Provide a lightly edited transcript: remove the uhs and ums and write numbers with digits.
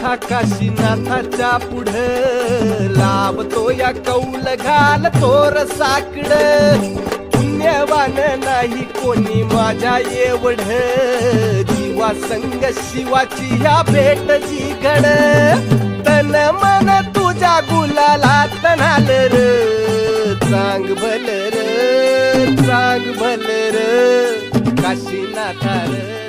नाथा काशीनाथाच्या पुढं लावतो या कौल घाल तोर साकड पुण्यवान नाही कोणी माझ्या एवढ जीवा संग शिवाची या भेट जी घड तन मन तुझ्या गुलालात नाल र चांग भल र काशीनाथा र